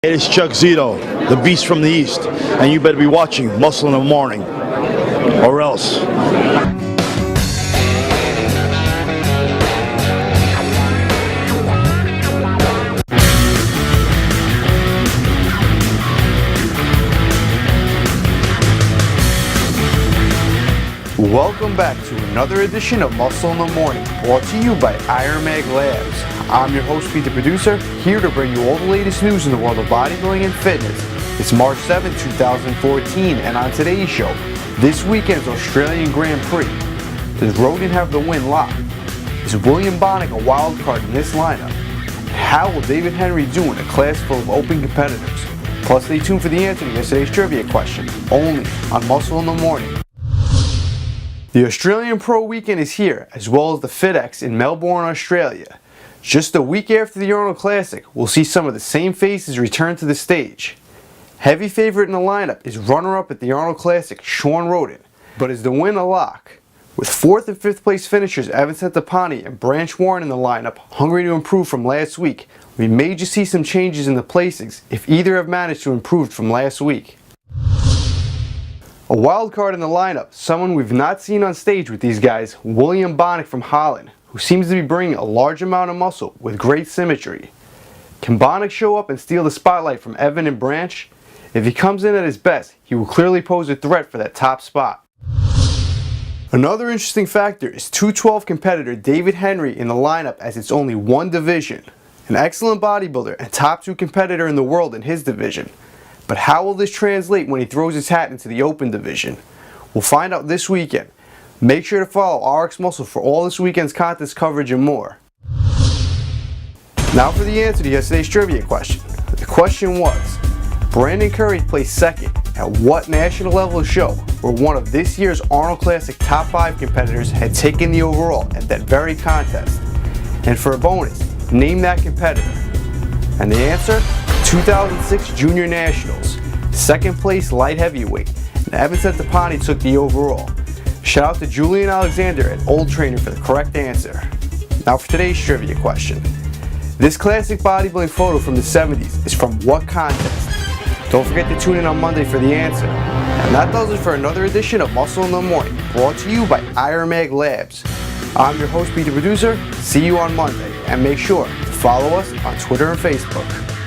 Hey, it's Chuck Zito, the beast from the east, and you better be watching Muscle in the Morning, or else. Welcome back to another edition of Muscle in the Morning, brought to you by Iron Mag Labs. I'm your host, Pete the Producer, here to bring you all the latest news in the world of bodybuilding and fitness. It's March 7, 2014, and on today's show, this weekend's Australian Grand Prix. Does Rogan have the win locked? Is William Bonnick a wild card in this lineup? How will David Henry do in a class full of open competitors? Plus, stay tuned for the answer to yesterday's trivia question, only on Muscle in the Morning. The Australian Pro Weekend is here, as well as the FitX in Melbourne, Australia. Just a week after the Arnold Classic, we'll see some of the same faces return to the stage. Heavy favorite in the lineup is runner-up at the Arnold Classic, Shawn Rhoden. But is the win a lock? With 4th and 5th place finishers Evan Centopani and Branch Warren in the lineup, hungry to improve from last week, we may just see some changes in the placings if either have managed to improve from last week. A wild card in the lineup, someone we've not seen on stage with these guys, William Bonnick from Holland, who seems to be bringing a large amount of muscle with great symmetry. Can Bonnick show up and steal the spotlight from Evan and Branch? If he comes in at his best, he will clearly pose a threat for that top spot. Another interesting factor is 212 competitor David Henry in the lineup, as it's only one division. An excellent bodybuilder and top 2 competitor in the world in his division. But how will this translate when he throws his hat into the open division? We'll find out this weekend. Make sure to follow RX Muscle for all this weekend's contest coverage and more. Now for the answer to yesterday's trivia question. The question was, Brandon Curry placed second at what national level show where one of this year's Arnold Classic top 5 competitors had taken the overall at that very contest? And for a bonus, name that competitor. And the answer? 2006 Junior Nationals. Second place light heavyweight, and Evan Centopani took the overall. Shout out to Julian Alexander at Old Trainer for the correct answer. Now for today's trivia question. This classic bodybuilding photo from the 70s is from what contest? Don't forget to tune in on Monday for the answer. And that does it for another edition of Muscle in the Morning, brought to you by Iron Mag Labs. I'm your host, Pete the Producer. See you on Monday, and make sure to follow us on Twitter and Facebook.